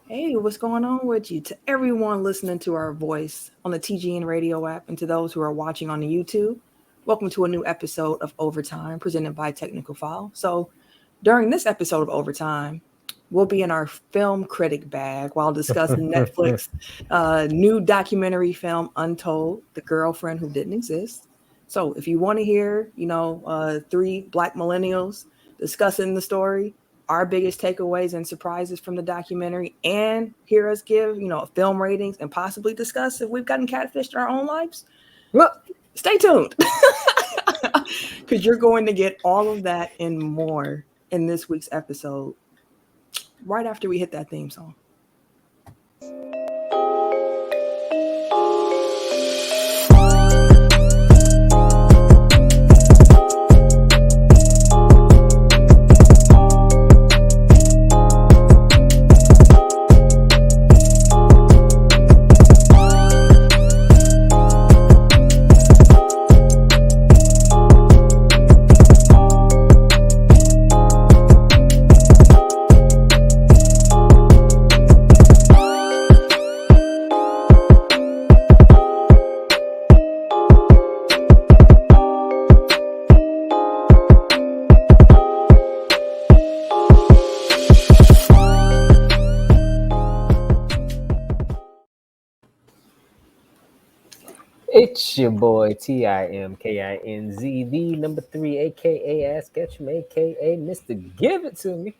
Hey, what's going on with you? To everyone listening to our voice on the TGN radio app and to those who are watching on the YouTube, welcome to a new episode of Overtime presented by Technical File. So, during this episode of Overtime, we'll be in our film critic bag while discussing Netflix new documentary film Untold, The Girlfriend Who Didn't Exist. So, if you want to hear, three black millennials discussing the story, our biggest takeaways and surprises from the documentary, and hear us give, film ratings and possibly discuss if we've gotten catfished in our own lives, Look, stay tuned because you're going to get all of that and more in this week's episode right after we hit that theme song. it's your boy TIMKINZ, the number three, aka Ask Ketchum, aka Mr. Give It To Me.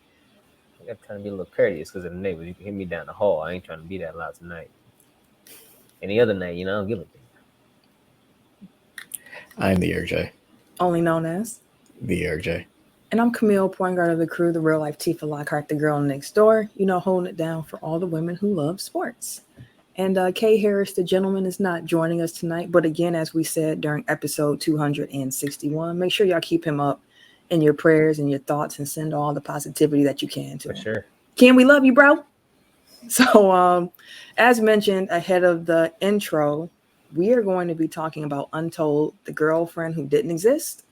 I'm trying to be a little courteous because of the neighbors. You can hear me down the hall. I ain't trying to be that loud tonight. Any other night, I don't give a thing. I'm the RJ. Only known as The RJ. And I'm Camille, point guard of the crew, the real life Tifa Lockhart, the girl next door, holding it down for all the women who love sports. And Kay Harris, the gentleman, is not joining us tonight. But again, as we said during episode 261, make sure y'all keep him up in your prayers and your thoughts and send all the positivity that you can to For him. sure. Ken, we love you, bro. So, as mentioned ahead of the intro, we are going to be talking about Untold, The Girlfriend Who Didn't Exist,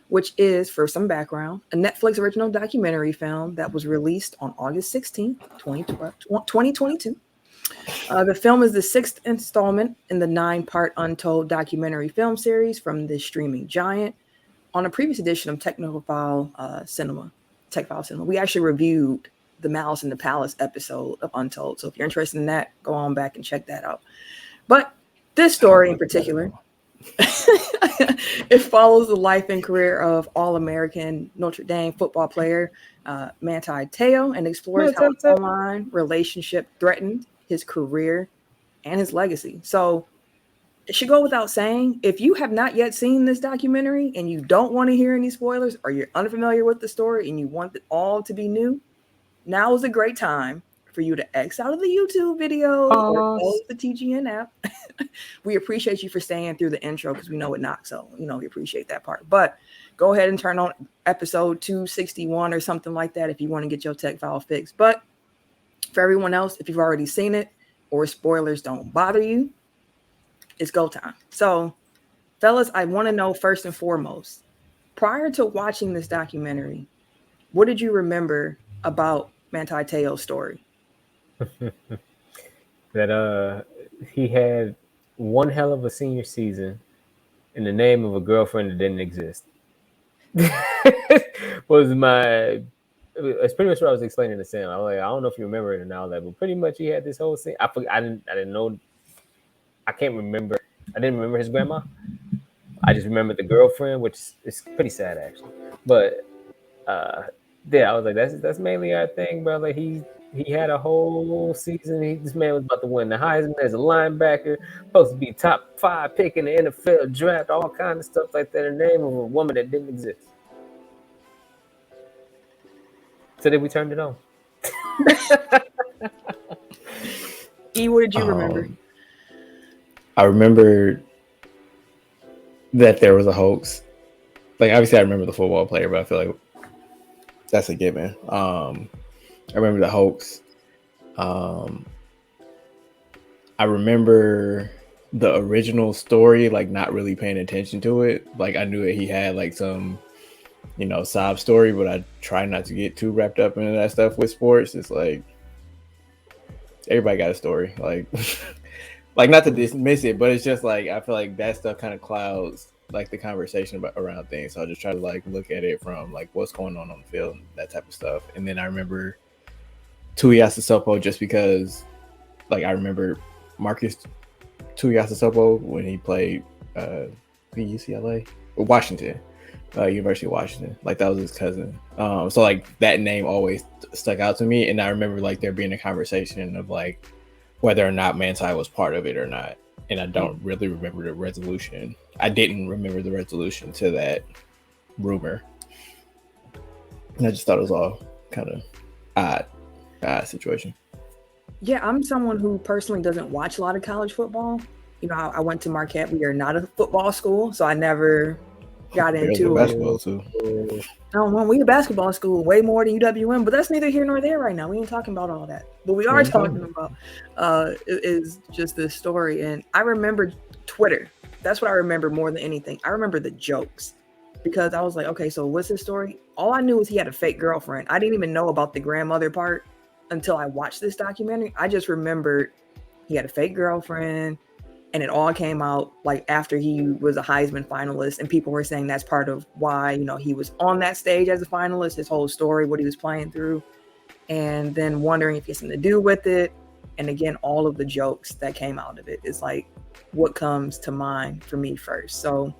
which is, for some background, a Netflix original documentary film that was released on August 16th, 2022. The film is the sixth installment in the 9-part Untold documentary film series from the streaming giant. On a previous edition of Technical File Cinema, TECK Foul Cinema, we actually reviewed the Malice in the Palace episode of Untold. So if you're interested in that, go on back and check that out. But this story in particular, it follows the life and career of All-American Notre Dame football player Manti Te'o and explores how an online relationship threatened his career and his legacy. So it should go without saying, if you have not yet seen this documentary and you don't want to hear any spoilers, or you're unfamiliar with the story and you want it all to be new, now is a great time for you to X out of the YouTube video or close the TGN app. We appreciate you for staying through the intro because we know it knocks, so we appreciate that part. But go ahead and turn on episode 261 or something like that if you want to get your tech file fixed. But for everyone else, if you've already seen it or spoilers don't bother you, it's go time. So, fellas, I want to know first and foremost, prior to watching this documentary, what did you remember about Manti Te'o's story? That he had one hell of a senior season in the name of a girlfriend that didn't exist. It's pretty much what I was explaining to Sam. I was like, I don't know if you remember it or not, but pretty much he had this whole scene. I didn't know. I can't remember. I didn't remember his grandma. I just remembered the girlfriend, which is pretty sad actually. But yeah, I was like, that's mainly our thing, bro. Like he had a whole season. This man was about to win the Heisman as a linebacker, supposed to be top 5 pick in the NFL draft, all kind of stuff like that in the name of a woman that didn't exist. So then we turned it on. E, what did you remember? I remember that there was a hoax. Like, obviously I remember the football player, but I feel like that's a given. I remember the hoax. I remember the original story, like not really paying attention to it. Like I knew that he had like some, sob story, but I try not to get too wrapped up into that stuff with sports. It's like everybody got a story. Like not to dismiss it, but it's just like I feel like that stuff kind of clouds like the conversation around things. So I just try to like look at it from like what's going on the field, that type of stuff. And then I remember Tuiasosopo just because like I remember Marcus Tuiasosopo when he played UCLA or Washington, University of Washington. Like that was his cousin. So like that name always stuck out to me, and I remember like there being a conversation of like whether or not Manti was part of it or not. And I don't really remember the resolution. I didn't remember the resolution to that rumor. And I just thought it was all kind of odd situation. Yeah, I'm someone who personally doesn't watch a lot of college football. You know, I went to Marquette. We are not a football school, so I never got into basketball too. No, well, we a basketball school, way more than UWM, but that's neither here nor there right now. We ain't talking about all that. But we are talking about is just this story. And I remember Twitter. That's what I remember more than anything. I remember the jokes because I was like, okay, so what's his story? All I knew was he had a fake girlfriend. I didn't even know about the grandmother part until I watched this documentary. I just remembered he had a fake girlfriend. And it all came out like after he was a Heisman finalist, and people were saying that's part of why, you know, he was on that stage as a finalist, his whole story, what he was playing through, and then wondering if he has something to do with it. And again, all of the jokes that came out of it is like what comes to mind for me first. So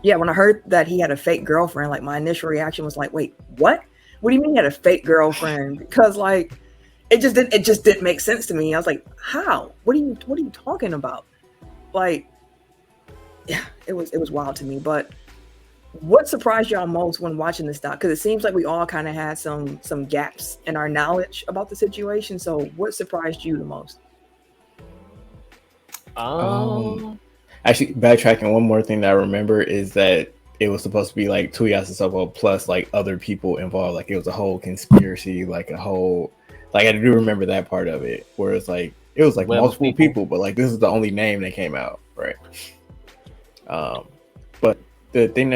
yeah, when I heard that he had a fake girlfriend, like my initial reaction was like, wait, what? What do you mean he had a fake girlfriend? Because like it just didn't make sense to me. I was like, how? What are you talking about? Like, yeah, it was wild to me. But what surprised y'all most when watching this doc? Because it seems like we all kind of had some gaps in our knowledge about the situation. So what surprised you the most? Actually, backtracking, one more thing that I remember is that it was supposed to be like Tuiasosopo plus like other people involved. Like it was a whole conspiracy, like a whole. Like I do remember that part of it, where it's like it was like multiple people, but like this is the only name that came out, right? But the thing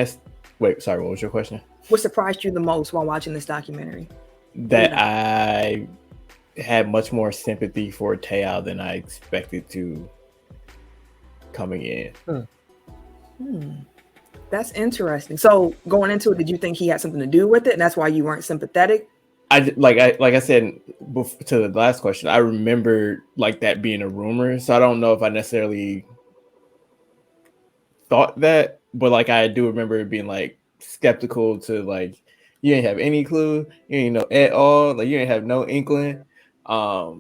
what was your question? What surprised you the most while watching this documentary? That I had much more sympathy for Teo than I expected to coming in. That's interesting. So going into it, did you think he had something to do with it, and that's why you weren't sympathetic? Like I said to the last question, I remember like that being a rumor, so I don't know if I necessarily thought that, but like I do remember it being like skeptical to like you ain't have any clue, you ain't know at all, like you ain't have no inkling. But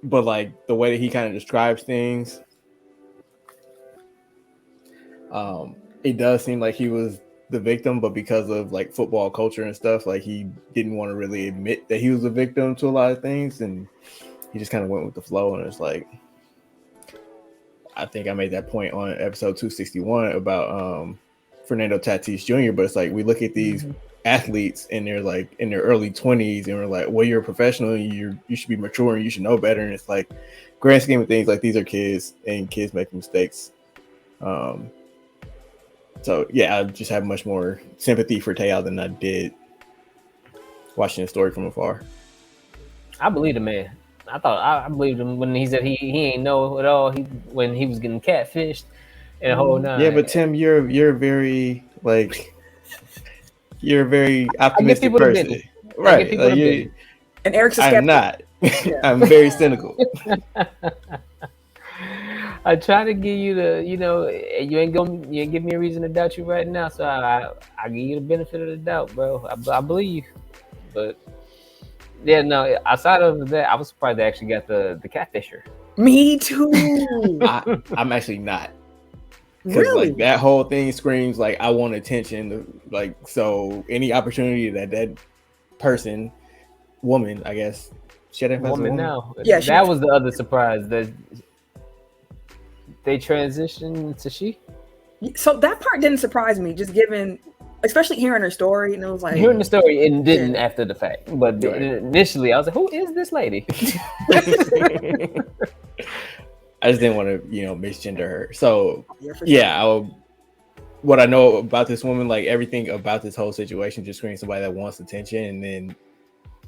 like the way that he kind of describes things, it does seem like he was the victim, but because of like football culture and stuff, like he didn't want to really admit that he was a victim to a lot of things, and he just kind of went with the flow. And it's like, I think I made that point on episode 261 about Fernando Tatis Jr., but it's like we look at these athletes and they're like in their early 20s and we're like, well, you're a professional, you should be mature and you should know better. And it's like, grand scheme of things, like these are kids and kids make mistakes. So yeah, I just have much more sympathy for Teo than I did watching the story from afar. I believe the man. I believed him when he said he ain't know at all. When he was getting catfished and a whole nine. Yeah, but Tim, you're very like you're a very optimistic person, right? Like and Eric's a skeptic. I'm not. I'm very cynical. I try to give you you ain't give me a reason to doubt you right now, so I give you the benefit of the doubt, bro. I believe, but yeah, no. Outside of that, I was surprised they actually got the catfisher. Me too. I'm actually not, because really? like that whole thing screams like I want attention. Like so, any opportunity that person, woman, I guess, she woman now. Yeah, that was the other surprise that. They transitioned to she. So that part didn't surprise me, just given, especially hearing her story, and it was like hearing the story and didn't after the fact. But initially, I was like, "Who is this lady?" I just didn't want to, misgender her. So yeah, what I know about this woman, like everything about this whole situation, just screams somebody that wants attention, and then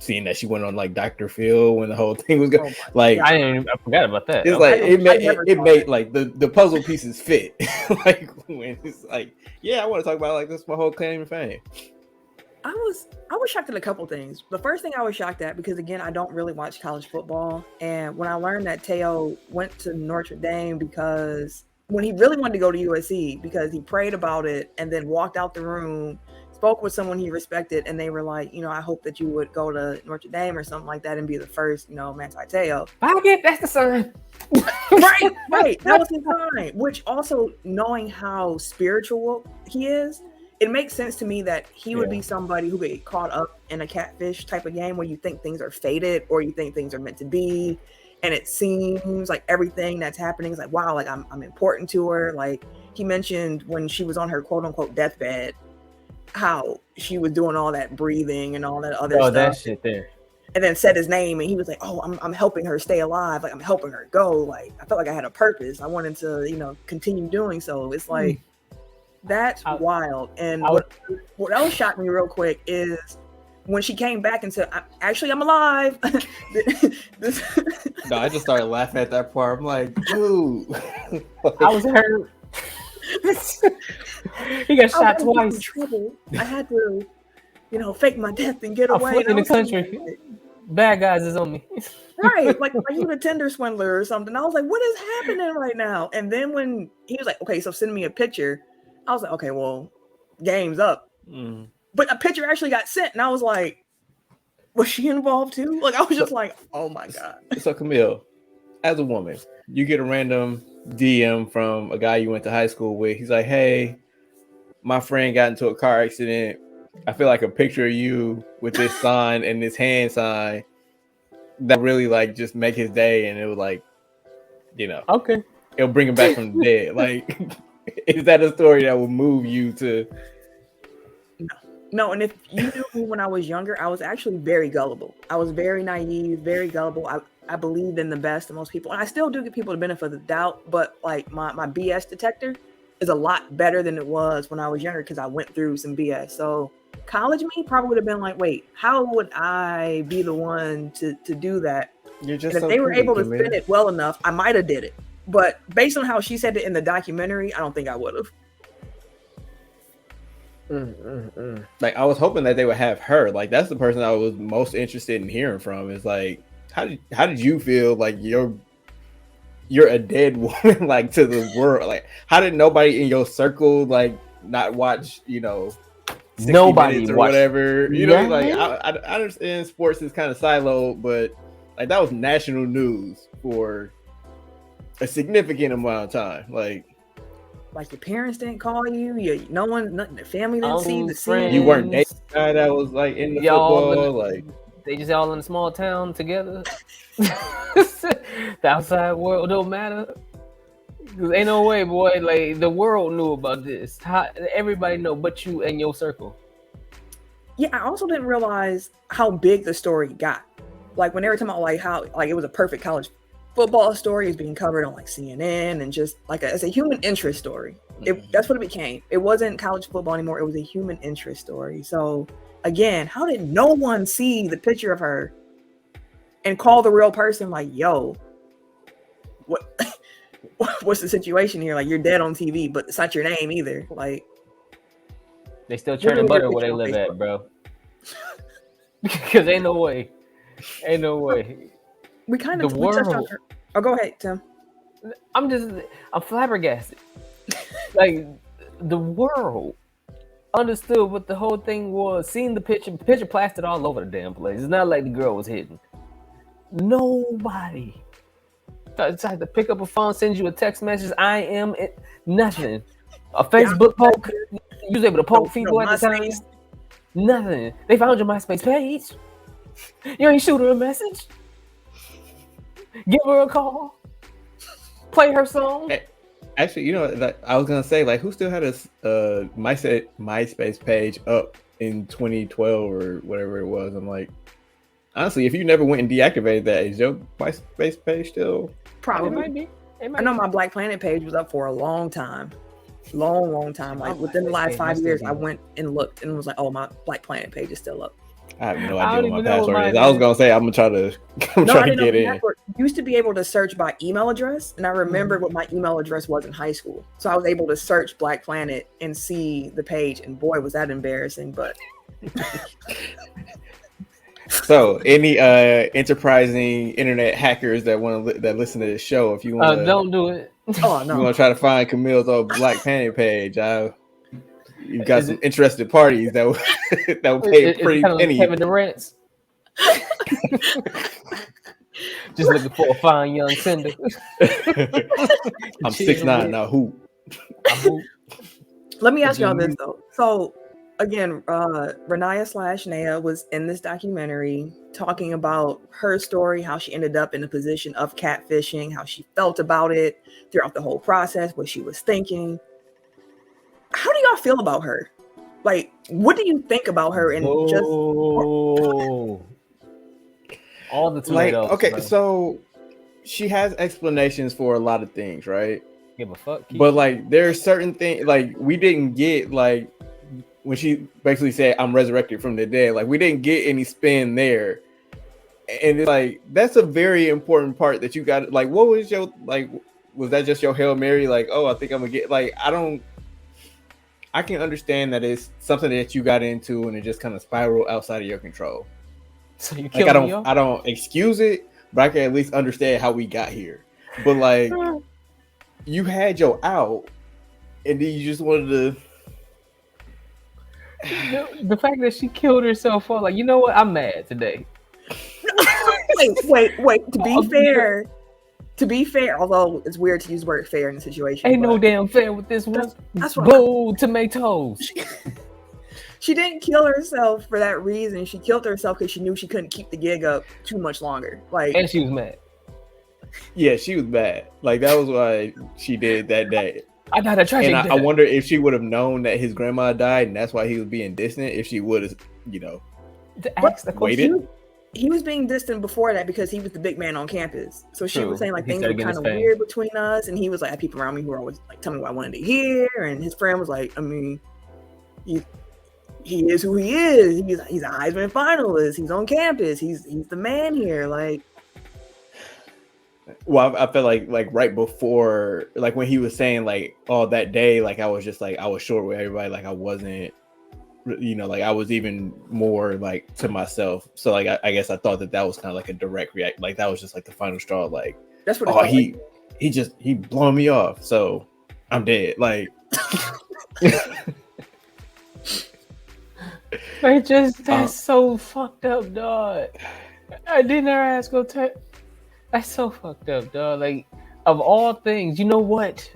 seeing that she went on like Dr. Phil when the whole thing was going. Like I forgot about that. It's like it made like the puzzle pieces fit. Like when it's like, yeah, I want to talk about like this my whole claim to fame. I was shocked at a couple things. The first thing I was shocked at, because again, I don't really watch college football, and when I learned that Teo went to Notre Dame because when he really wanted to go to USC, because he prayed about it and then walked out the room, spoke with someone he respected, and they were like, I hope that you would go to Notre Dame or something like that and be the first, Manti Te'o. That's the sign. Right. That was his sign. Which also, knowing how spiritual he is, it makes sense to me that he would be somebody who would get caught up in a catfish type of game where you think things are fated or you think things are meant to be. And it seems like everything that's happening is like, wow, like I'm important to her. Like he mentioned when she was on her quote unquote deathbed, how she was doing all that breathing and all that other stuff. That shit there. And then said his name and he was like, oh, I'm helping her stay alive. Like I'm helping her go. Like I felt like I had a purpose. I wanted to, continue doing so. It's like, that's wild. And what else shocked me real quick is when she came back and said, I'm alive. No, I just started laughing at that part. I'm like, dude. I was hurt. He got shot twice. In trouble. I had to, fake my death and get away. I'm in the country. Like, bad guys is on me. Right. Like, are you a Tinder swindler or something? I was like, what is happening right now? And then when he was like, okay, so send me a picture. I was like, okay, well, game's up. Mm. But a picture actually got sent, and I was like, was she involved too? Like, I was just like, oh my God. So, Camille, as a woman, you get a random DM from a guy you went to high school with. He's like, hey, my friend got into a car accident. I feel like a picture of you with this sign and this hand sign that really like just make his day. And it was like, okay, it'll bring him back from the dead. Like, is that a story that would move you to? No, and if you knew me when I was younger, I was actually very gullible. I was very naive, very gullible. I believed in the best of most people. And I still do give people the benefit of the doubt, but like my BS detector is a lot better than it was when I was younger because I went through some BS. So college me probably would have been like, wait, how would I be the one to do that? You're just and if they were able to spin it well enough, I might have did it. But based on how she said it in the documentary, I don't think I would have. Like I was hoping that they would have her. Like that's the person I was most interested in hearing from. Is like, how did you feel like you're a dead woman like to the world? Like how did nobody in your circle like not watch nobody or whatever? Like I understand sports is kind of siloed, but like that was national news for a significant amount of time. Like your parents didn't call you. The family didn't see the scene. You weren't dating a guy that was like in the football. Like they just all in a small town together. The outside world don't matter. Cause ain't no way, boy. Like the world knew about this. Everybody know, but you and your circle. Yeah, I also didn't realize how big the story got. Like when they were talking about like how like it was a perfect college football story is being covered on like CNN and just like as a human interest story. That's what it became. It wasn't college football anymore. It was a human interest story. So again, how did no one see the picture of her and call the real person like, yo, what's the situation here? Like you're dead on TV, but it's not your name either. Like they still churning butter where they live at, bro. Because ain't no way. We kind of touched on her. Oh, go ahead, Tim. I'm flabbergasted. Like the world understood what the whole thing was. Seeing the picture plastered all over the damn place. It's not like the girl was hidden. Nobody tried to pick up a phone, send you a text message. I am it. Nothing. A Facebook poke. You was able to poke people at the time. Nothing. They found your MySpace page. You ain't shoot her a message. Give her a call. Play her song. Actually, I was gonna say, like, who still had a MySpace page up in 2012 or whatever it was? I'm like, honestly, if you never went and deactivated that, is your MySpace page still? Probably. It might be. I know my Black Planet page was up for a long time. Long time. Like within the last 5 years, I went and looked and was like, oh, my Black Planet page is still up. I have no I idea don't what my even know what password mine is. I was is. gonna say I'm gonna try to No, I to didn't know get the in. password. You used to be able to search by email address, and I remember what my email address was in high school. So I was able to search Black Planet and see the page, and boy, was that embarrassing. But So, any enterprising internet hackers that that listen to this show, if you want to, Don't do it. oh you no, want to try to find Camille's old Black Planet page, you've got Is some it- interested parties that will that will pay a It's pretty kind of like penny. Kevin Durant's. Just looking for a fine young tender. I'm 6'9" now. Who? let me ask y'all this though. So again, Renaya / was in this documentary talking about her story, how she ended up in the position of catfishing, how she felt about it throughout the whole process, what she was thinking. How do y'all feel about her? Like, what do you think about her? And just all the tomatoes. Okay, bro. so she has explanations for a lot of things, right? Give a fuck. But like, there are certain things like we didn't get, like when she basically said, "I'm resurrected from the dead." Like, we didn't get any spin there, and it's like that's a very important part that you got. Like, what was your like? Was that just your Hail Mary? Like, oh, I think I'm gonna get. Like, I can understand that it's something that you got into and it just kind of spiraled outside of your control. So you Like, I don't excuse it, but I can at least understand how we got here. But like, you had your out, and then you just wanted to. The fact that she killed herself, like, you know what? I'm mad today. wait. To be fair, although it's weird to use the word fair in the situation, Ain't no damn fair with this one. That's what Bold tomatoes. She didn't kill herself for that reason. She killed herself because she knew she couldn't keep the gig up too much longer. Like, and she was mad. Yeah, she was bad. Like, that was why she did that day. I got a tragic. And I wonder if she would have known that his grandma died, and that's why he was being distant. If she would have, waited. He was being distant before that because he was the big man on campus. So she was saying like things were kind of weird between us, and he was like, I had people around me who were always like telling me what I wanted to hear, and his friend was like, I mean, he is who he is. He's a Heisman finalist. He's on campus. He's the man here. Like, well, I felt like right before, like when he was saying like, oh, that day, like I was just like I was short with everybody. Like I wasn't, like I was even more like to myself. So like I guess I thought that was kind of like a direct react. Like that was just like the final straw. Like that's what. He blown me off. So I'm dead. Like. That's so fucked up, dog. I didn't ask go take. That's so fucked up, dog. Like, of all things, you know what?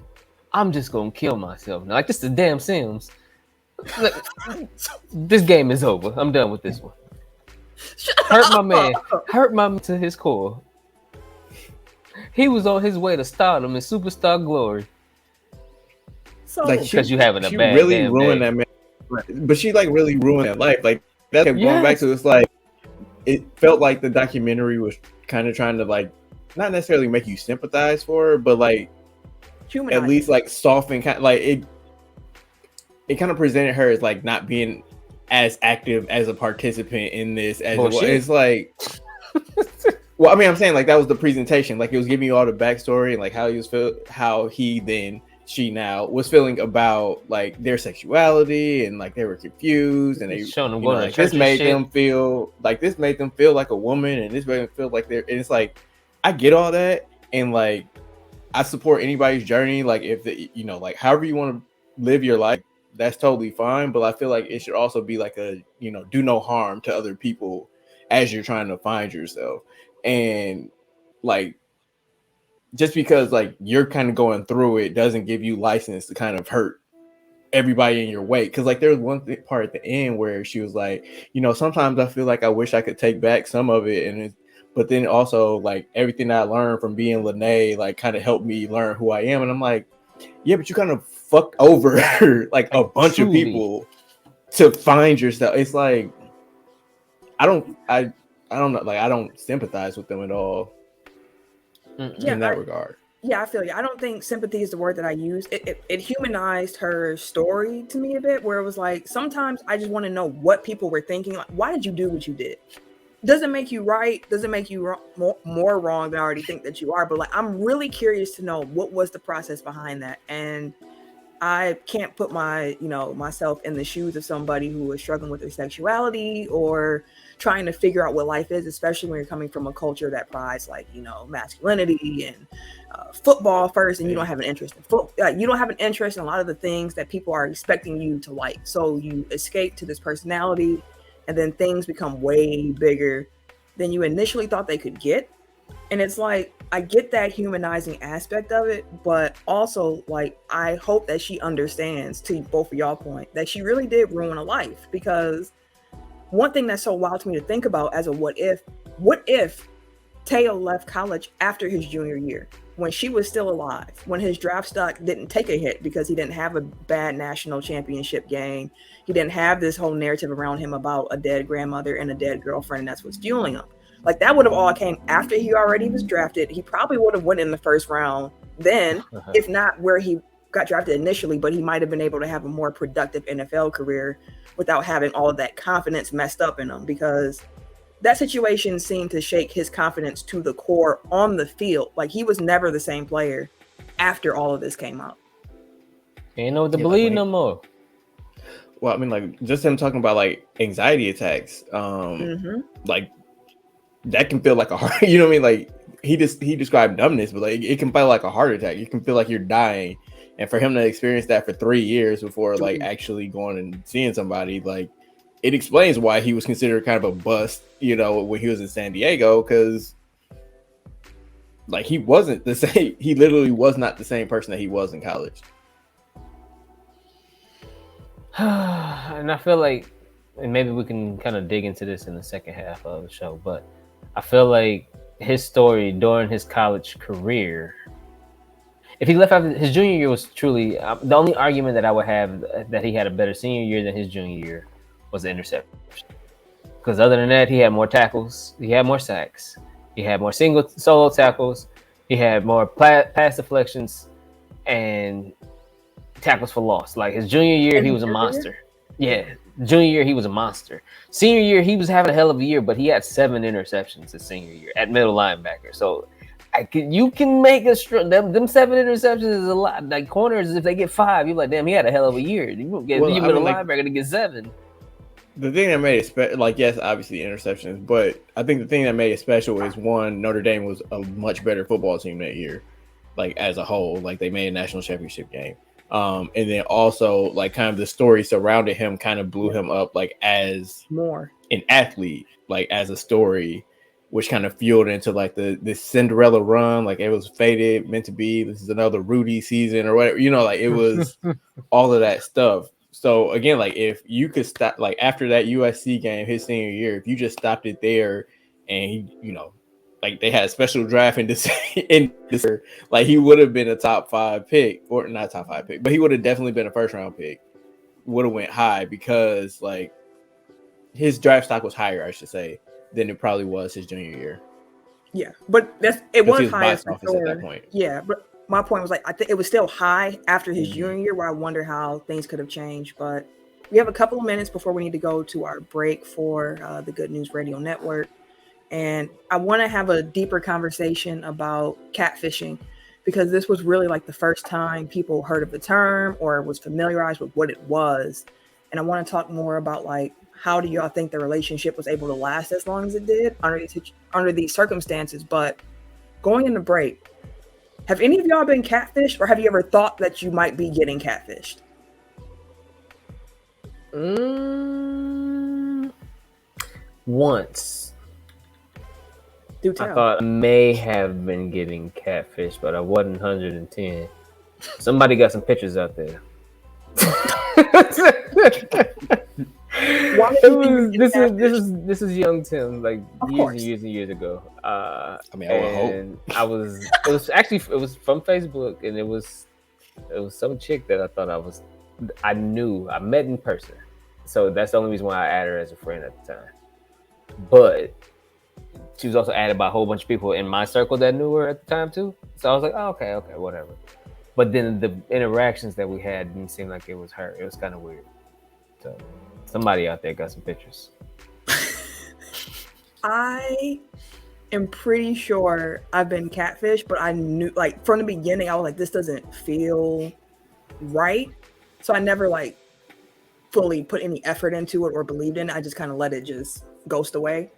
I'm just gonna kill myself now. Like, this is damn Sims. Like, this game is over. I'm done with this one. Hurt my man to his core. He was on his way to stardom and superstar glory. So, like, because you having a she bad really damn ruined day. that man. But she like really ruined that life. Like that kept going back to, it's like it felt like the documentary was kind of trying to like not necessarily make you sympathize for her, but like humanize, at least like soften kind of, like it kind of presented her as like not being as active as a participant in this as it's like well, I mean, I'm saying like that was the presentation, like it was giving you all the backstory and like how she now was feeling about like their sexuality and like they were confused and they showing them like this made them feel like a woman and this made them feel like and it's like I get all that and like I support anybody's journey, like if the like however you want to live your life, that's totally fine, but I feel like it should also be like a do no harm to other people as you're trying to find yourself. And like just because like you're kind of going through it doesn't give you license to kind of hurt everybody in your way. Because like there was one part at the end where she was like, sometimes I feel like I wish I could take back some of it, but then also like everything I learned from being Lene like kind of helped me learn who I am. And I'm like, yeah, but you kind of fucked over like a bunch of people to find yourself. It's like I don't know, like I don't sympathize with them at all. In that regard. Yeah, I feel you. I don't think sympathy is the word that I use. It humanized her story to me a bit, where it was like, sometimes I just want to know what people were thinking. Like, why did you do what you did? Doesn't make you right, doesn't make you more wrong than I already think that you are. But like, I'm really curious to know what was the process behind that. And I can't put myself in the shoes of somebody who is struggling with their sexuality or trying to figure out what life is, especially when you're coming from a culture that prides like, masculinity and football first, and you don't have an interest in you don't have an interest in a lot of the things that people are expecting you to like. So you escape to this personality, and then things become way bigger than you initially thought they could get. And it's like, I get that humanizing aspect of it, but also like, I hope that she understands, to both of y'all point, that she really did ruin a life. Because one thing that's so wild to me to think about as a what if Teo left college after his junior year, when she was still alive, when his draft stock didn't take a hit because he didn't have a bad national championship game. He didn't have this whole narrative around him about a dead grandmother and a dead girlfriend, and that's what's fueling him. Like, that would have all came after he already was drafted. He probably would have went in the first round then, if not where he got drafted initially, but he might have been able to have a more productive NFL career without having all of that confidence messed up in him, because that situation seemed to shake his confidence to the core on the field. Like, he was never the same player after all of this came out. Ain't know what to believe no more. Well, I mean, like, just him talking about like anxiety attacks, like that can feel like a heart. You know what I mean? Like, he described numbness, but like it can feel like a heart attack. You can feel like you're dying, and for him to experience that for 3 years before like actually going and seeing somebody, like, it explains why he was considered kind of a bust, when he was in San Diego, because like he wasn't the same. He literally was not the same person that he was in college. And I feel like, and maybe we can kind of dig into this in the second half of the show, but I feel like his story during his college career, if he left after his junior year, was truly the only argument that I would have that he had a better senior year than his junior year was the interception. Because other than that, he had more tackles, he had more sacks, he had more solo tackles, he had more pass deflections, and tackles for loss. Like, his junior year, he was a monster. Yeah, junior year, he was a monster. Senior year, he was having a hell of a year, but he had 7 interceptions his senior year at middle linebacker. So you can make a them 7 interceptions is a lot. Like, corners, if they get 5, you're like, damn, he had a hell of a year. You won't get your middle linebacker to get 7. The thing that made it special, like, yes, obviously interceptions, but I think the thing that made it special is, one, Notre Dame was a much better football team that year, like, as a whole. Like, they made a national championship game. And then also, like, kind of the story surrounding him kind of blew him up, like, as more an athlete, like, as a story, which kind of fueled into like this Cinderella run. Like, it was fated, meant to be. This is another Rudy season or whatever, like, it was all of that stuff. So again, like, if you could stop, like, after that USC game, his senior year, if you just stopped it there, and he, like, they had a special draft in December, like, he would have been a top 5 pick, or not top 5 pick, but he would have definitely been a first round pick. Would have went high, because like his draft stock was higher, I should say, than it probably was his junior year. Yeah, but it was higher for sure. At that point. Yeah, but my point was, like, I think it was still high after his junior year, where I wonder how things could have changed. But we have a couple of minutes before we need to go to our break for the Good News Radio Network. And I want to have a deeper conversation about catfishing, because this was really like the first time people heard of the term or was familiarized with what it was. And I want to talk more about, like, how do y'all think the relationship was able to last as long as it did under these circumstances? But going into break, have any of y'all been catfished, or have you ever thought that you might be getting catfished? Once. Do tell. I thought I may have been getting catfished, but I wasn't 110. Somebody got some pictures out there. This is young Tim, like, years and years ago. I would hope. It was from Facebook, and it was some chick that I thought I met in person. So that's the only reason why I added her as a friend at the time. But she was also added by a whole bunch of people in my circle that knew her at the time too. So I was like, oh, okay, whatever. But then the interactions that we had didn't seem like it was her. It was kind of weird. So somebody out there got some pictures. I am pretty sure I've been catfished, but I knew, like, from the beginning, I was like, this doesn't feel right. So I never like fully put any effort into it or believed in it. I just kind of let it just ghost away.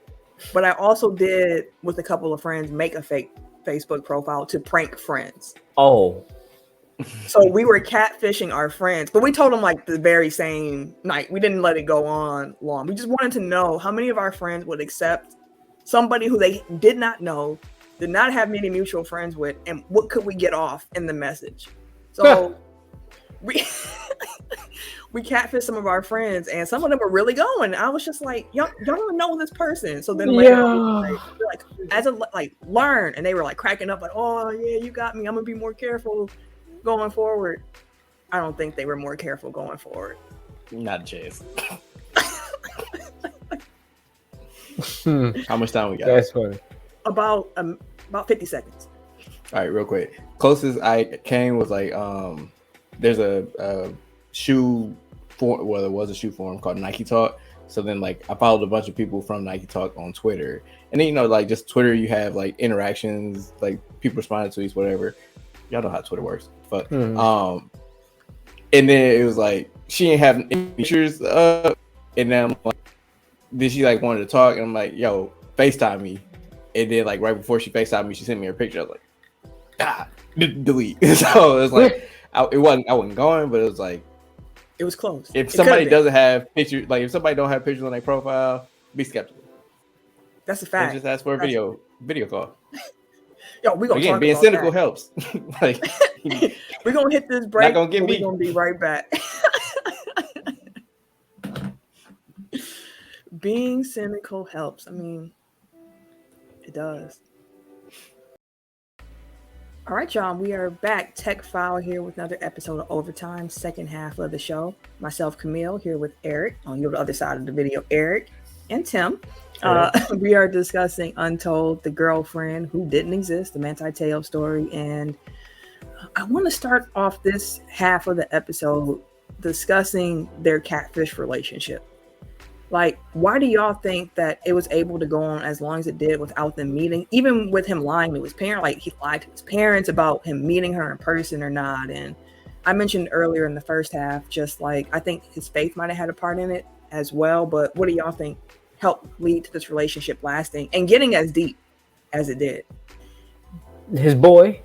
But I also did, with a couple of friends, make a fake Facebook profile to prank friends. Oh. So we were catfishing our friends, but we told them like the very same night. We didn't let it go on long. We just wanted to know how many of our friends would accept somebody who they did not know, did not have many mutual friends with, and what could we get off in the message. So we we catfished some of our friends, and some of them were really going. I was just like, y'all don't know this person. So then later on, like as a like learn, and they were like cracking up, like, oh yeah, you got me. I'm gonna be more careful going forward. I don't think they were more careful going forward. Not a chance. How much time we got? That's funny. About 50 seconds. All right, real quick. Closest I came was like there's a shoe forum. Well, there was a shoe forum called Nike Talk. So then like I followed a bunch of people from Nike Talk on Twitter, and then like just Twitter, you have like interactions, like people responding to tweets, whatever. Y'all know how Twitter works. But and then it was like she didn't have any pictures up, and then then she like wanted to talk, and I'm like, yo, FaceTime me. And then like right before she FaceTimed me, she sent me her picture. I was like, delete. So it was like I wasn't going, but it was like it was close. If somebody doesn't have pictures, like if somebody don't have pictures on their profile, be skeptical. That's a fact. And just ask for a video call. Yo, we gonna again, talk being about cynical that. Helps. Like we're gonna hit this break. Not gonna get me. We're gonna be right back. Being cynical helps. I mean, it does. All right, y'all. We are back. Tech Foul here with another episode of Overtime, second half of the show. Myself, Camille, here with Eric on the other side of the video. Eric and Tim. We are discussing Untold, the girlfriend who didn't exist, the Manti Te'o story. And I want to start off this half of the episode discussing their catfish relationship. Like, why do y'all think that it was able to go on as long as it did without them meeting? Even with him lying to his parents, like he lied to his parents about him meeting her in person or not. And I mentioned earlier in the first half, just like, I think his faith might have had a part in it as well. But what do y'all think helped lead to this relationship lasting and getting as deep as it did? His boy.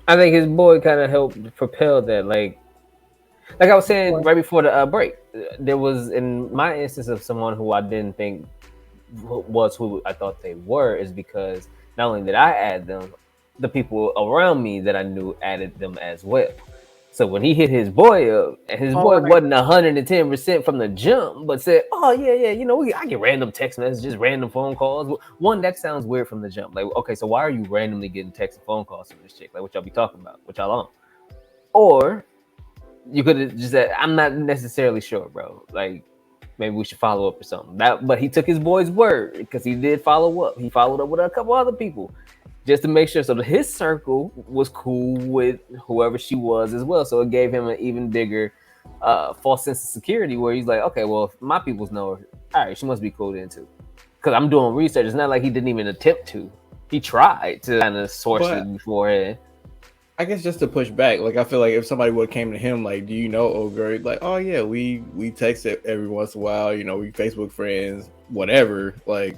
I think his boy kind of helped propel that. Like I was saying right before the break, there was, in my instance, of someone who I didn't think was who I thought they were, is because not only did I add them, the people around me that I knew added them as well. So when he hit his boy up, and his boy wasn't 110% from the jump, but said, "Oh yeah, you know, I get random text messages, random phone calls." One, that sounds weird from the jump. Like, okay, so why are you randomly getting text and phone calls from this chick? Like, what y'all be talking about? What y'all on? Or you could have just said, "I'm not necessarily sure, bro. Like, maybe we should follow up or something." But he took his boy's word because he did follow up. He followed up with a couple other people, just to make sure. So that his circle was cool with whoever she was as well. So it gave him an even bigger false sense of security, where he's like, okay, well, if my peoples know her, all right, she must be cool then too. Because I'm doing research. It's not like he didn't even attempt to. He tried to kind of source it beforehand. I guess just to push back, like I feel like if somebody would have came to him, like, do you know old girl? Like, oh yeah, we text it every once in a while, you know, we Facebook friends, whatever. Like,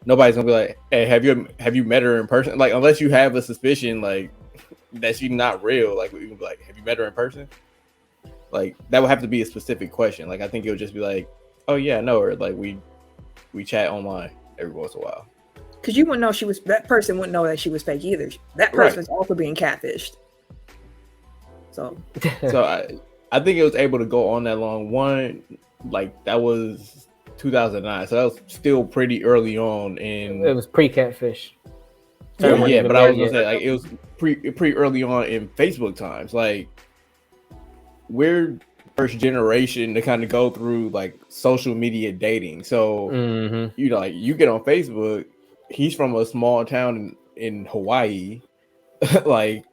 nobody's gonna be like, hey, have you met her in person? Like, unless you have a suspicion like that she's not real, like we can be like, have you met her in person? Like, that would have to be a specific question. Like, I think it would just be like, oh yeah, I know her. Like we chat online every once in a while. Because you wouldn't know that person wouldn't know that she was fake either. That person was also being catfished. So I think it was able to go on that long. One, like, that was 2009, so that was still pretty early on. It was pre-catfish. Yeah, but I was gonna say, like, it was pretty early on in Facebook times. Like, we're first generation to kind of go through like social media dating. So you know, like, you get on Facebook, he's from a small town in Hawaii. Like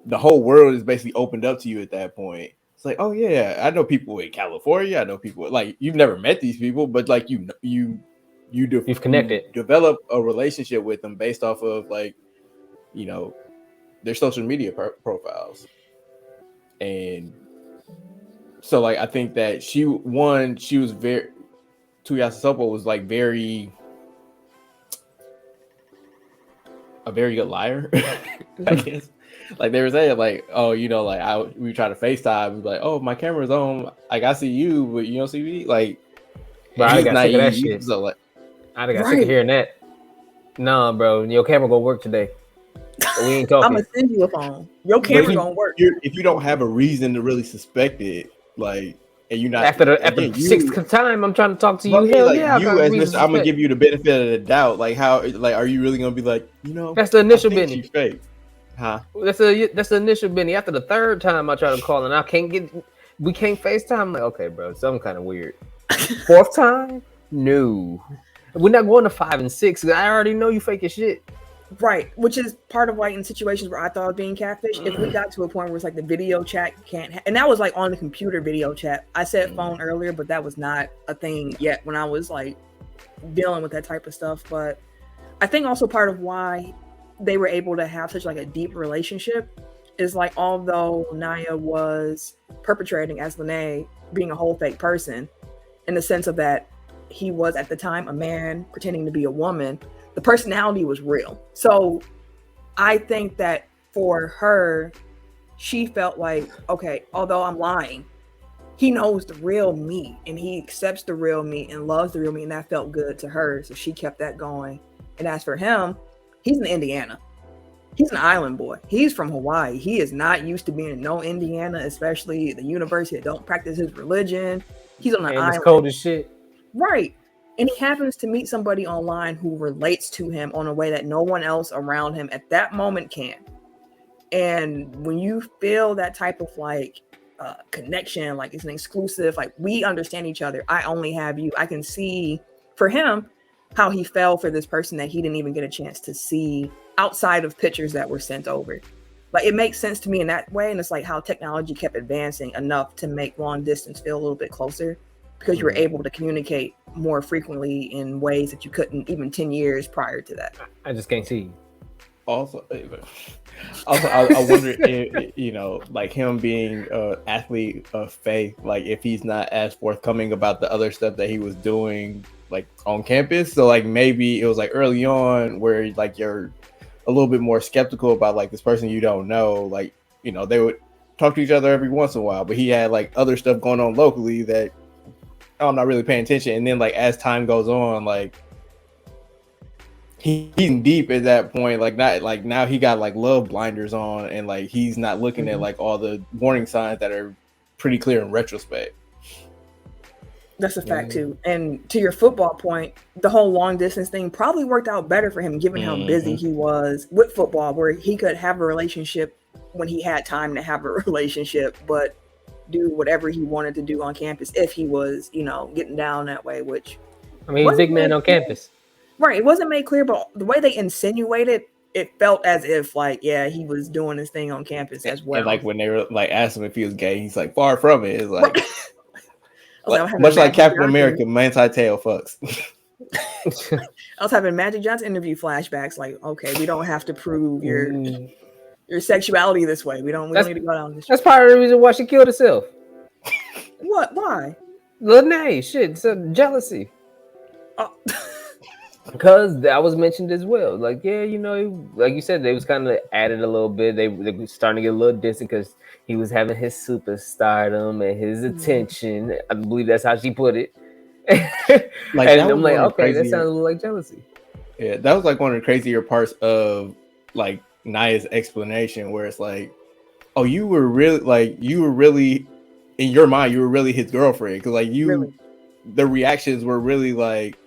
the whole world is basically opened up to you at that point. It's like, oh yeah, I know people in California. I know people like you've never met these people, but like You've connected. you develop a relationship with them based off of like their social media profiles. And so like I think that she was very Tuiasosopo was like a very good liar, I guess. Like they were saying, like, oh, like we try to FaceTime, like, oh, my camera's on, like I see you, but you don't see me. Like, bro, I got sick of that shit. So like, I got sick of hearing that. Nah, bro, your camera gonna work today. But we ain't talking. I'm gonna send you a phone. Your camera gonna work. If you don't have a reason to really suspect it, like, and you're not after the sixth time I'm trying to talk to you. Hell like, yeah, I'm gonna give you the benefit of the doubt. Like, how, like, are you really gonna be like, that's the initial Benny. Fake. Huh? That's the initial Benny. After the third time I try to call and we can't FaceTime. I'm like, okay, bro, something kind of weird. Fourth time, no, we're not going to 5 and 6. I already know you fake as shit. Right, which is part of why in situations where I thought I was being catfish, if we got to a point where it's like the video chat and that was like on the computer video chat. I said phone earlier, but that was not a thing yet when I was like dealing with that type of stuff. But I think also part of why they were able to have such like a deep relationship is like, although Naya was perpetrating as Lene being a whole fake person in the sense of that he was at the time a man pretending to be a woman, the personality was real. So I think that for her, she felt like, okay, although I'm lying, he knows the real me and he accepts the real me and loves the real me, and that felt good to her. So she kept that going. And as for him, he's in Indiana. He's an island boy. He's from Hawaii. He is not used to being in no Indiana, especially the university that don't practice his religion. He's on an island. It's cold as shit. Right. And he happens to meet somebody online who relates to him on a way that no one else around him at that moment can. And when you feel that type of like connection, like it's an exclusive, like we understand each other, I only have you. I can see for him how he fell for this person that he didn't even get a chance to see outside of pictures that were sent over. Like it makes sense to me in that way. And it's like how technology kept advancing enough to make long distance feel a little bit closer, because you were able to communicate more frequently in ways that you couldn't even 10 years prior to that. I just can't see you. Also, I wonder if, like him being an athlete of faith, like if he's not as forthcoming about the other stuff that he was doing like on campus. So like maybe it was like early on where like you're a little bit more skeptical about like this person you don't know. Like, they would talk to each other every once in a while, but he had like other stuff going on locally that I'm not really paying attention. And then like as time goes on, like he's deep at that point, like not like now he got like love blinders on, and like he's not looking at like all the warning signs that are pretty clear in retrospect. That's a fact too. And to your football point, the whole long distance thing probably worked out better for him given how busy he was with football, where he could have a relationship when he had time to have a relationship, but do whatever he wanted to do on campus if he was, getting down that way, which he's a big man on campus. Right. It wasn't made clear, but the way they insinuated, it felt as if like, yeah, he was doing his thing on campus as well. And like when they were like asked him if he was gay, he's like, far from it. It's like, like much like Captain America, Manti Te'o fucks. I was having Magic Johnson interview flashbacks. Like, okay, we don't have to prove your sexuality this way. We don't need to go down this. That's part of the reason why she killed herself. What? Why? Lene, shit, jealousy. Because that was mentioned as well. Like, yeah, like you said, they was kind of added a little bit. They were starting to get a little distant because he was having his superstardom and his attention. I believe that's how she put it. Like, and I'm like, okay, that sounds a little like jealousy. Yeah, that was like one of the crazier parts of like Naya's explanation, where it's like, oh, you were really in your mind, you were really his girlfriend, because like the reactions were really like,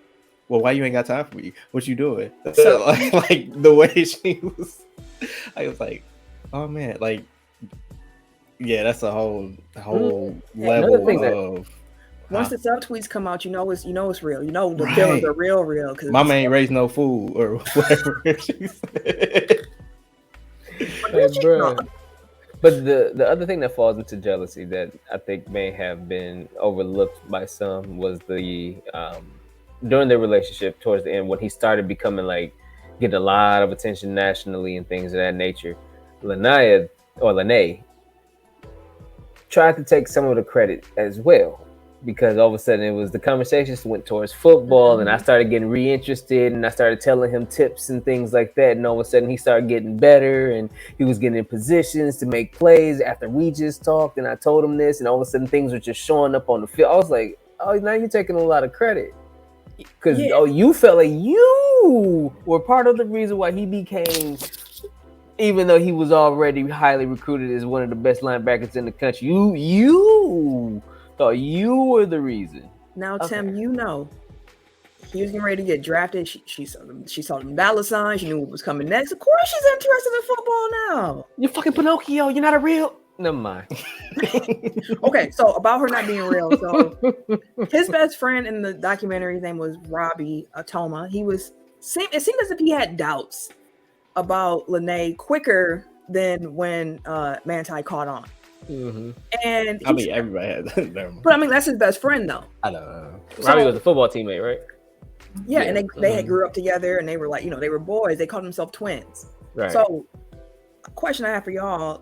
well, why you ain't got time for me? What you doing? So, like the way she was, I was like, oh man, like, yeah, that's a whole level of Once the subtweets come out, you know it's real. You know the feelings are real. Because Mama ain't raised no fool or whatever she said. But the other thing that falls into jealousy that I think may have been overlooked by some was the during their relationship towards the end when he started becoming like getting a lot of attention nationally and things of that nature. Lene tried to take some of the credit as well, because all of a sudden it was the conversations went towards football, and I started getting reinterested, and I started telling him tips and things like that, and all of a sudden he started getting better, and he was getting in positions to make plays after we just talked, and I told him this, and all of a sudden things were just showing up on the field. I was like, oh, now you're taking a lot of credit, because you felt like you were part of the reason why he became, even though he was already highly recruited as one of the best linebackers in the country, you thought you were the reason. Now, Tim, he was getting ready to get drafted. She saw them dollar signs. She knew what was coming next. Of course, she's interested in football now. You're fucking Pinocchio. You're not a real. Never mind. Okay, so about her not being real. So his best friend in the documentary, his name was Robbie Atoma. It seemed as if he had doubts about Lene quicker than when Manti caught on. Mm-hmm. And everybody had that. But I mean, that's his best friend, though. I know. Robbie was a football teammate, right? Yeah, and they had grew up together, and they were like, they were boys. They called themselves twins. Right. So, a question I have for y'all: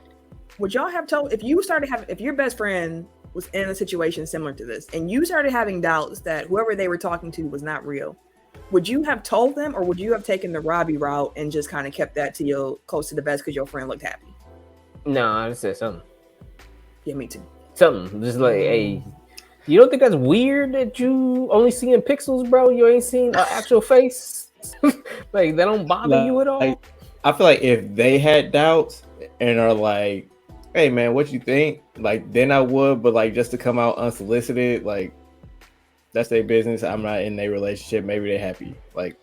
would y'all have told if your best friend was in a situation similar to this, and you started having doubts that whoever they were talking to was not real? Would you have told them, or would you have taken the Robbie route and just kind of kept that to your close to the best because your friend looked happy? No, I just said something. Yeah, me too. Something. Just like, hey, you don't think that's weird that you only seeing pixels, bro? You ain't seen an actual face? Like, that don't bother you at all? Like, I feel like if they had doubts and are like, hey, man, what you think? Like, then I would, but like, just to come out unsolicited, like, that's their business. I'm not in their relationship. Maybe they're happy. Like,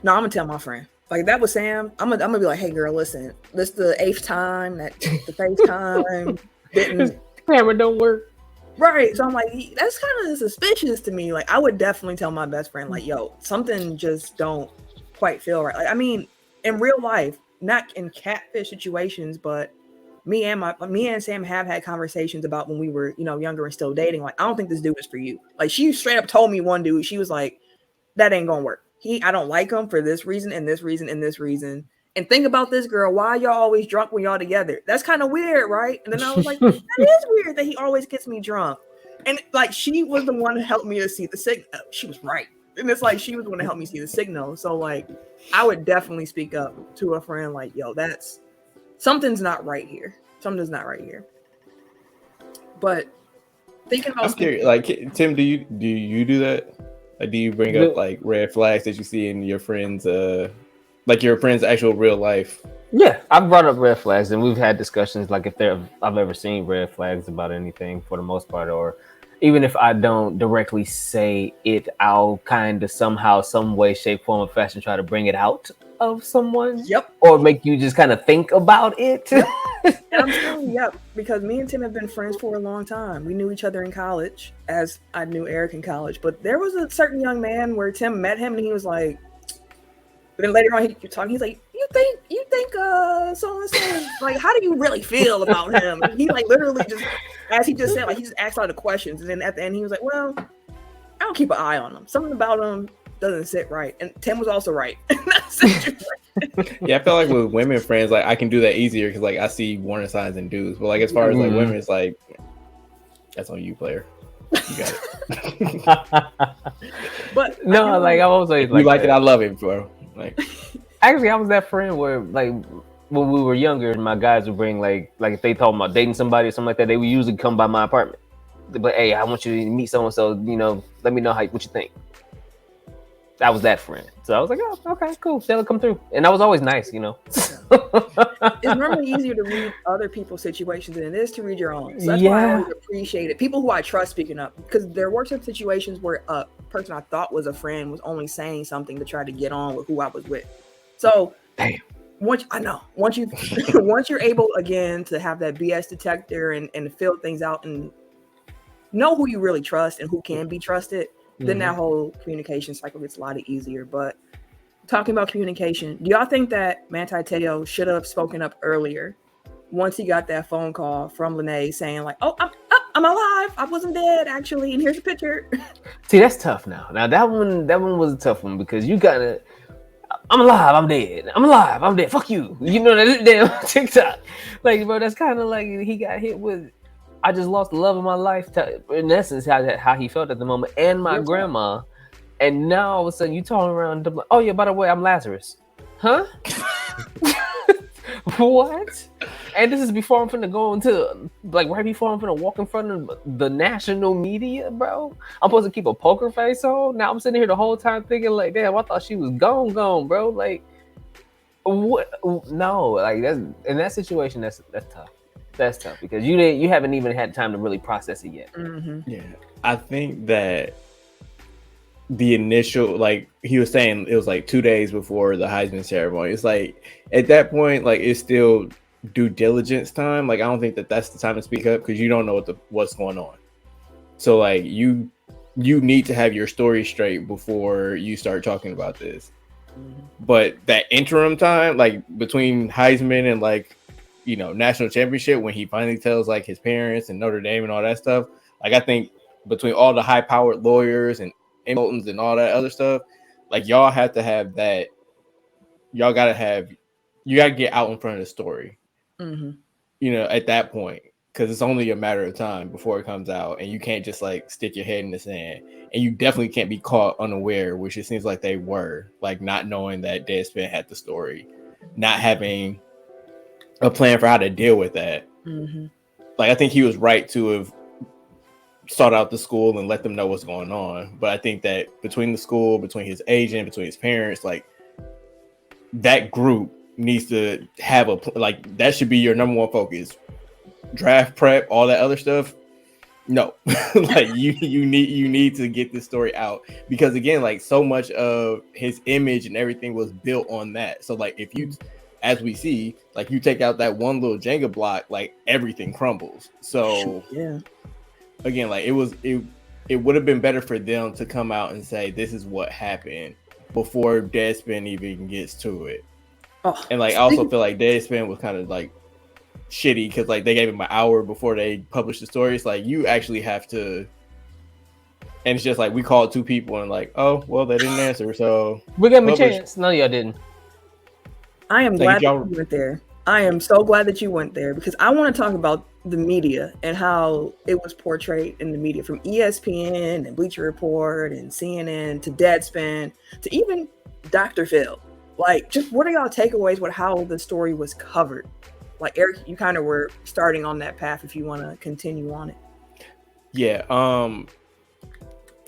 no, I'm gonna tell my friend. Like, that was Sam. I'm gonna be like, hey, girl, listen. This the 8th time that the FaceTime didn't. Camera don't work. Right. So I'm like, that's kind of suspicious to me. Like, I would definitely tell my best friend, like, yo, something just don't quite feel right. Like, I mean, in real life, not in catfish situations, but me and Sam have had conversations about when we were, younger and still dating. Like, I don't think this dude is for you. Like, she straight up told me one dude, she was like, that ain't gonna work. I don't like him for this reason and this reason and this reason. And think about this, girl. Why y'all always drunk when y'all together? That's kind of weird, right? And then I was like, that is weird that he always gets me drunk. And like, she was the one who helped me to see the signal. She was right. And it's like, she was the one to help me see the signal. So like, I would definitely speak up to a friend like, yo, something's not right here. Something's not right here. But thinking about, I'm curious. Like, Tim, do you do that? Like, do you bring up like red flags that you see in your friends, like your friends' actual real life? Yeah, I've brought up red flags, and we've had discussions like if I've ever seen red flags about anything for the most part, or even if I don't directly say it, I'll kind of somehow, some way, shape, form, or fashion try to bring it out of someone. Yep. Or make you just kind of think about it. Yep. I'm saying, yep, because me and Tim have been friends for a long time. We knew each other in college, as I knew Eric in college. But there was a certain young man where Tim met him, and he was like, but then later on he kept talking. He's like, you think so and so, like, how do you really feel about him? And he like literally just, as he just said, like, he just asked all the questions, and then at the end he was like, well, I don't keep an eye on him. Something about him doesn't sit right. And Tim was also right. Yeah, I feel like with women friends, like I can do that easier because like I see warning signs in dudes. But like as far as like women, it's like that's on you, player. You got it. But no, like I'm always like, you like it, I love it, bro. Like, actually, I was that friend where like when we were younger, my guys would bring like if they talking about dating somebody or something like that, they would usually come by my apartment. But hey, I want you to meet someone, so let me know what you think. I was that friend. So I was like, oh, okay, cool. They'll come through. And I was always nice, It's normally easier to read other people's situations than it is to read your own. So that's why I always appreciate it. People who I trust speaking up. Because there were some situations where a person I thought was a friend was only saying something to try to get on with who I was with. So once you're able again to have that BS detector and to fill things out and know who you really trust and who can be trusted, then that whole communication cycle gets a lot easier. But talking about communication, do y'all think that Manti Te'o should have spoken up earlier once he got that phone call from Lene saying like, "Oh, I'm alive. I wasn't dead actually, and here's a picture." See, that's tough now. Now that one was a tough one because you gotta. I'm alive. I'm dead. I'm alive. I'm dead. Fuck you. You know that damn TikTok, like, bro. That's kind of like he got hit with. I just lost the love of my life. In essence, how he felt at the moment, and my grandma. And now all of a sudden you turn around and like, oh yeah, by the way, I'm Lazarus. Huh? What? And this is before I'm finna go into, like, right before I'm finna walk in front of the national media, bro. I'm supposed to keep a poker face on. Now I'm sitting here the whole time thinking like, damn, I thought she was gone, bro. Like, what? No, like, that's in that situation. That's tough. That's tough because you haven't even had time to really process it yet. Mm-hmm. Yeah, I think that the initial, like he was saying, it was like 2 days before the Heisman ceremony. It's like at that point, like it's still due diligence time. Like I don't think that that's the time to speak up because you don't know what's going on. So like you need to have your story straight before you start talking about this. Mm-hmm. But that interim time, like between Heisman and like, you know, national championship, when he finally tells like his parents and Notre Dame and all that stuff, like I think between all the high-powered lawyers and Boltons and all that other stuff, like y'all have to have that. You gotta get out in front of the story. Mm-hmm. You know, at that point, because it's only a matter of time before it comes out, and you can't just like stick your head in the sand, and you definitely can't be caught unaware, which it seems like they were, like not knowing that Deadspin had the story, not having a plan for how to deal with that. Mm-hmm. Like I think he was right to have sought out the school and let them know what's going on. But I think that between the school, between his agent, between his parents, like that group needs to have like that should be your number one focus. Draft prep, all that other stuff. No, like you need to get this story out because again, like so much of his image and everything was built on that. So like if you, as we see, like you take out that one little Jenga block, like everything crumbles. So yeah. Again, like it would have been better for them to come out and say this is what happened before Deadspin even gets to it. Oh, and like I also feel like Deadspin was kind of like shitty because like they gave him an hour before they published the story. It's like you actually have to, and it's just like we called 2 people and like, oh well, they didn't answer, so we gave him a chance. No, y'all didn't. I am glad that you went there. I am so glad that you went there because I want to talk about the media and how it was portrayed in the media, from ESPN and Bleacher Report and CNN to Deadspin to even Dr. Phil. Like, just what are y'all takeaways with how the story was covered? Like, Eric, you kind of were starting on that path if you want to continue on it. Yeah.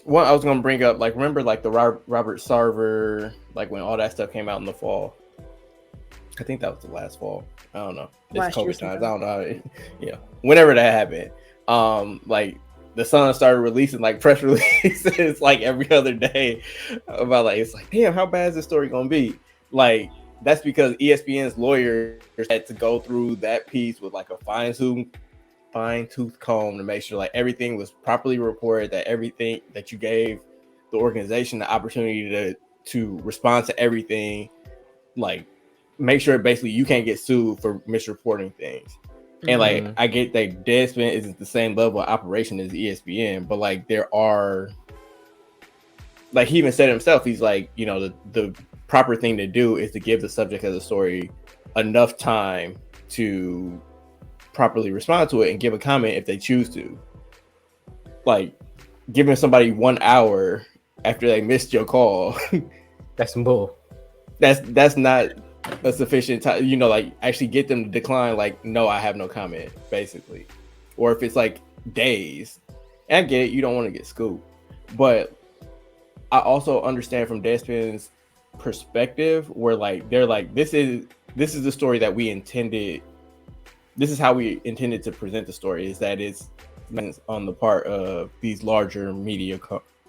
What I was going to bring up, like, remember like the Robert Sarver, like when all that stuff came out in the fall. I think that was the last fall. I don't know. It's COVID times. I don't know. Yeah. Whenever that happened, like the Sun started releasing like press releases like every other day about like, it's like, damn, how bad is this story gonna be? Like that's because ESPN's lawyers had to go through that piece with like a fine-tooth comb to make sure like everything was properly reported, that everything that you gave the organization the opportunity to respond to everything, like make sure basically you can't get sued for misreporting things. And like I get that Deadspin isn't the same level of operation as ESPN, but like there are, like he even said himself, he's like, you know, the proper thing to do is to give the subject of the story enough time to properly respond to it and give a comment if they choose to. Like giving somebody 1 hour after they missed your call, that's some bull. That's not a sufficient time, you know, like actually get them to decline, like, no, I have no comment, basically. Or if it's like days, and I get it, you don't want to get scooped, but I also understand from Deadspin's perspective where like they're like, this is the story that we intended, this is how we intended to present the story, is that it's on the part of these larger media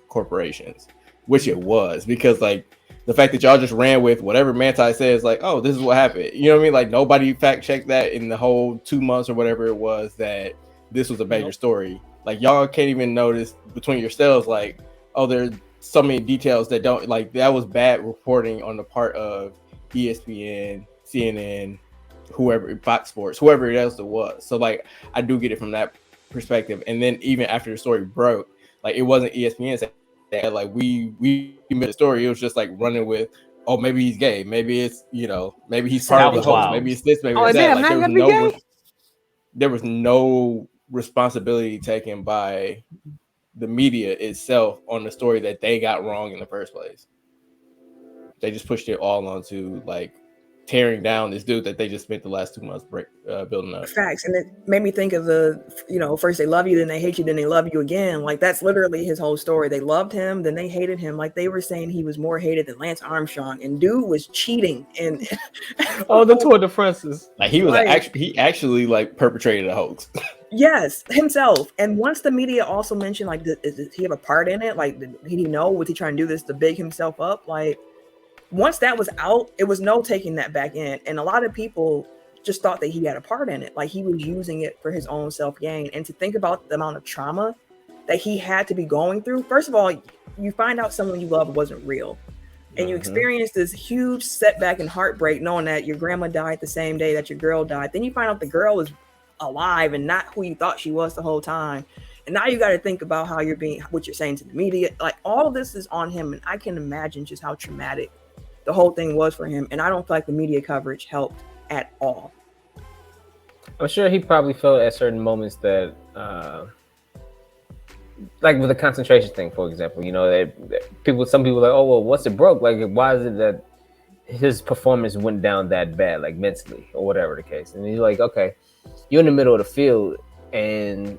corporations, which it was, because like the fact that y'all just ran with whatever Manti says, like, oh, this is what happened. You know what I mean? Like nobody fact checked that in the whole 2 months or whatever it was that this was a major story. Like y'all can't even notice between yourselves, like, oh, there's so many details that don't like that was bad reporting on the part of ESPN, CNN, whoever, Fox Sports, whoever else it was. So like I do get it from that perspective. And then even after the story broke, like it wasn't ESPN that like we made the story. It was just like running with, oh, maybe he's gay, maybe it's maybe he's part of the hoax, maybe it's this, maybe it's that. Like there was no responsibility taken by the media itself on the story that they got wrong in the first place. They just pushed it all onto like tearing down this dude that they just spent the last 2 months building up. Facts. And it made me think of first they love you, then they hate you, then they love you again. Like that's literally his whole story. They loved him, then they hated him. Like they were saying he was more hated than Lance Armstrong, and dude was cheating. And the Tour de France. Like he was he actually like perpetrated a hoax. Yes, himself. And once the media also mentioned, like, did he have a part in it? Like, did he know? Was he trying to do this to big himself up? Like, once that was out, it was no taking that back in. And a lot of people just thought that he had a part in it. Like, he was using it for his own self-gain. And to think about the amount of trauma that he had to be going through. First of all, you find out someone you love wasn't real. And you experience this huge setback and heartbreak knowing that your grandma died the same day that your girl died. Then you find out the girl is alive and not who you thought she was the whole time. And now you got to think about how what you're saying to the media. Like, all of this is on him. And I can imagine just how traumatic the whole thing was for him. And I don't feel like the media coverage helped at all. I'm sure he probably felt at certain moments that, like with the concentration thing, for example, that some people are like, oh, well, once it broke, like, why is it that his performance went down that bad, like mentally or whatever the case? And he's like, okay, you're in the middle of the field and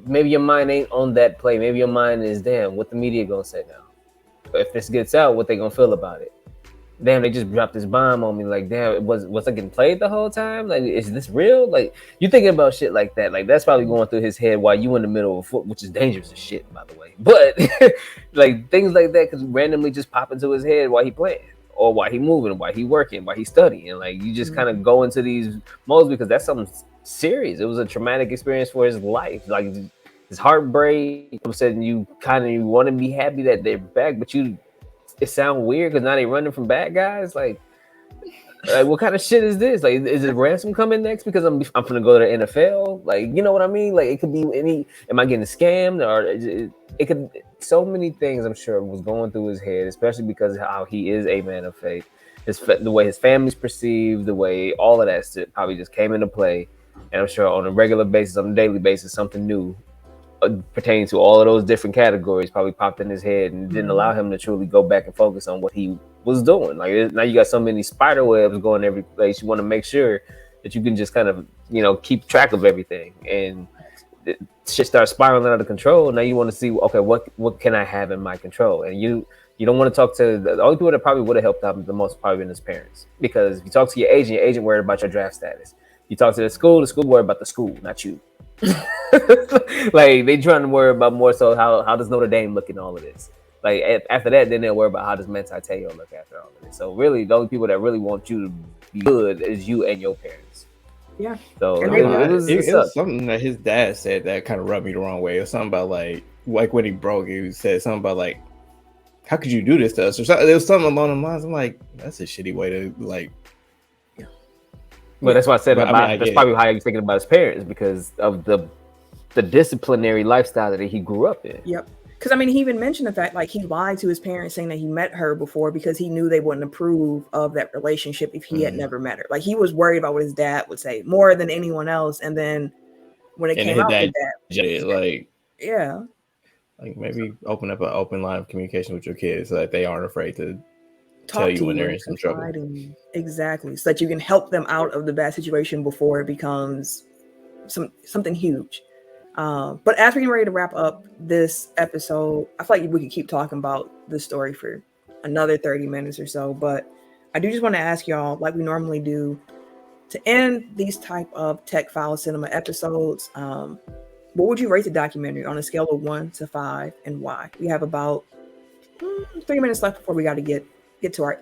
maybe your mind ain't on that play. Maybe your mind is, damn, what the media gonna say now? If this gets out, what they gonna feel about it? Damn, they just dropped this bomb on me. Like, damn, was I getting played the whole time? Like, is this real? Like, you thinking about shit like that. Like, that's probably going through his head while you in the middle of a foot, which is dangerous as shit, by the way. But like things like that could randomly just pop into his head while he playing, or while he moving, while he working, while he studying. Like, you just kind of go into these modes because that's something serious. It was a traumatic experience for his life. Like, his heartbreak. All of a sudden, you want to be happy that they're back, but it sounds weird because now they're running from bad guys. Like what kind of shit is this? Like, is it ransom coming next because I'm gonna go to the NFL? Like, you know what I mean? Like, it could be am I getting scammed, or it could, so many things I'm sure was going through his head, especially because of how he is a man of faith. The way his family's perceived, the way all of that shit probably just came into play. And I'm sure on a regular basis, on a daily basis, something new pertaining to all of those different categories probably popped in his head and didn't allow him to truly go back and focus on what he was doing. Like, now you got so many spider webs going every place. You want to make sure that you can just kind of, keep track of everything, and shit starts spiraling out of control. Now you want to see, okay, what can I have in my control? And you don't want to talk to the only people that probably would have helped out the most, probably been his parents, because if you talk to your agent worried about your draft status. You talk to the school worried about the school, not you. Like, they trying to worry about more so how does Notre Dame look in all of this. Like, after that, then they'll worry about how does Manti Te'o look after all of this. So really, the only people that really want you to be good is you and your parents. Yeah. So it was something that his dad said that kind of rubbed me the wrong way. It was something about like when he broke, he said something about like, how could you do this to us? Or something. There was something along the lines. I'm like, that's a shitty way to like. But that's why I said that's probably how he's thinking about his parents, because of the disciplinary lifestyle that he grew up in. Yep. Because he even mentioned the fact, like, he lied to his parents saying that he met her before because he knew they wouldn't approve of that relationship if he had never met her. Like, he was worried about what his dad would say more than anyone else. And then when it came out, his dad, like, yeah, like maybe open up an open line of communication with your kids so that they aren't afraid to tell you when they're in some trouble. Exactly, so that you can help them out of the bad situation before it becomes something huge. But as we're getting ready to wrap up this episode, I feel like we could keep talking about this story for another 30 minutes or so. But I do just want to ask y'all, like we normally do, to end these type of Tech Foul Cinema episodes, what would you rate the documentary on a scale of 1 to 5, and why? We have about 3 minutes left before we got to get to our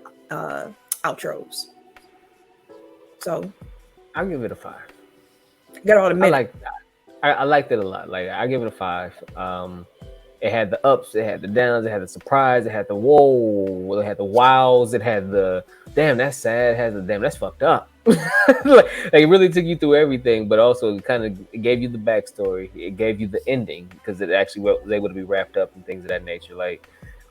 outros. So I'll give it a 5. Got all the minutes. I like that. I liked it a lot. Like I give it a 5. It had the ups, it had the downs, it had the surprise, it had the whoa, it had the wows, it had the damn that's sad, it had the damn that's fucked up. like it really took you through everything, but also it gave you the backstory. It gave you the ending because it actually was able to be wrapped up and things of that nature. Like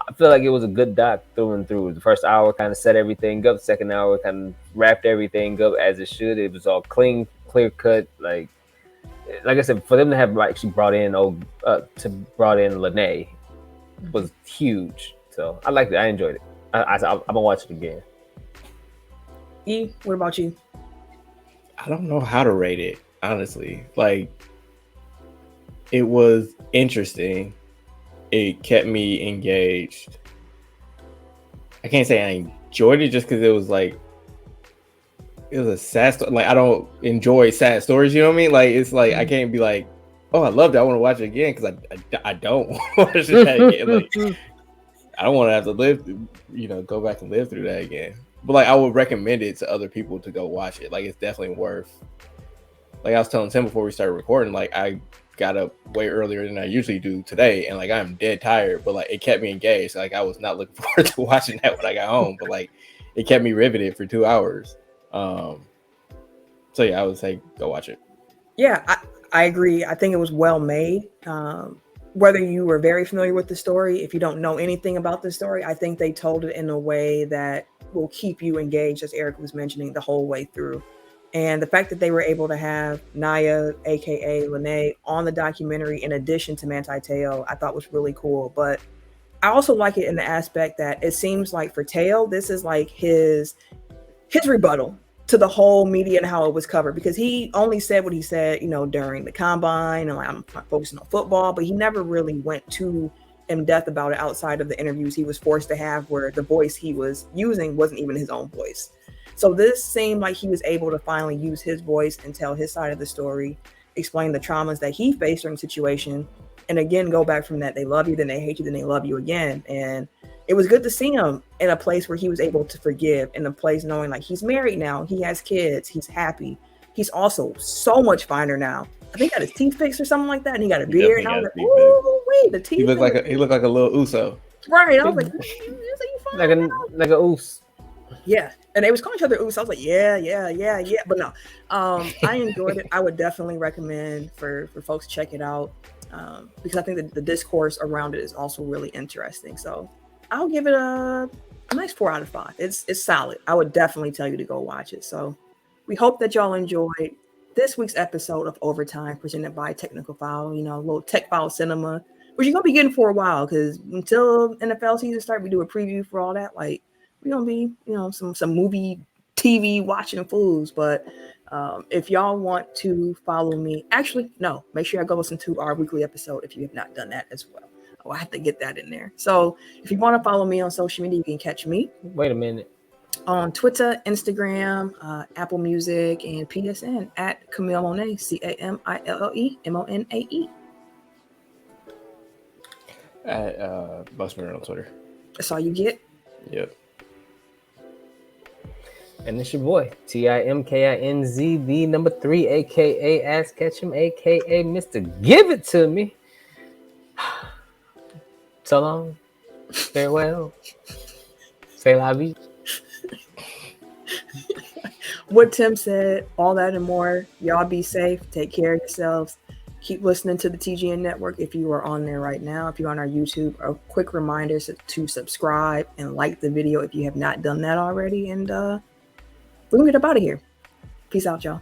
I feel like it was a good doc through and through. The first hour kind of set everything up. The second hour kind of wrapped everything up as it should. It was all clean, clear cut. Like I said, for them to have actually brought in Lene was huge. So I liked it. I enjoyed it. I'm gonna watch it again. E, what about you? I don't know how to rate it, honestly. Like, it was interesting. It kept me engaged. I can't say I enjoyed it just because it was like, it was a sad story. Like, I don't enjoy sad stories, you know what I mean? Like, it's like, I can't be like, oh, I loved it, I want to watch it again, because I don't want to watch that again. Like, I don't want to have to go back and live through that again. But like, I would recommend it to other people to go watch it. Like, it's definitely worth. Like I was telling Tim before we started recording, like I got up way earlier than I usually do today, and like I'm dead tired, but like it kept me engaged. Like I was not looking forward to watching that when I got home, but like it kept me riveted for 2 hours. So yeah, I would say go watch it. Yeah, I agree. I think it was well made. Whether you were very familiar with the story, if you don't know anything about the story, I think they told it in a way that will keep you engaged, as Eric was mentioning, the whole way through. And the fact that they were able to have Naya, aka Lene, on the documentary in addition to Manti Te'o, I thought was really cool. But I also like it in the aspect that it seems like for Te'o, this is like his rebuttal to the whole media and how it was covered, because he only said what he said, during the combine, and like, I'm focusing on football, but he never really went too in depth about it outside of the interviews he was forced to have, where the voice he was using wasn't even his own voice. So this seemed like he was able to finally use his voice and tell his side of the story, explain the traumas that he faced during the situation, and again, go back from that. They love you, then they hate you, then they love you again. And it was good to see him in a place where he was able to forgive, in a place knowing like he's married now, he has kids, he's happy. He's also so much finer now. I think he got his teeth fixed or something like that, and he got a beard. And I was like, "Ooh, wait, the teeth." He looked like a little Uso. Right. I was like, "You fine like a Us." Yeah, and they was calling each other Us. I was like, yeah. But no, I enjoyed it. I would definitely recommend for folks to check it out, because I think that the discourse around it is also really interesting. So I'll give it a nice 4 out of 5. It's solid. I would definitely tell you to go watch it. So we hope that y'all enjoyed this week's episode of Overtime, presented by Technical Foul. A little TECK Foul Cinema, which you're gonna be getting for a while, because until NFL season start, we do a preview for all that. Like, we're gonna be, some movie TV watching fools. But if y'all want to follow me, actually, no, make sure y'all go listen to our weekly episode if you have not done that as well. Oh, I have to get that in there. So if you want to follow me on social media, you can catch me. Wait a minute. On Twitter, Instagram, Apple Music, and PSN at Camille Monet, CAMILLEMONAE. At Busman on Twitter. That's all you get? Yep. And it's your boy, TIMKINZ, the number 3, aka Ass Ketchum, aka Mr. Give It To Me. So long. Farewell. Say la vie. What Tim said, all that and more. Y'all be safe. Take care of yourselves. Keep listening to the TGN Network if you are on there right now. If you're on our YouTube, a quick reminder to subscribe and like the video if you have not done that already. And we're going to get up out of here. Peace out, y'all.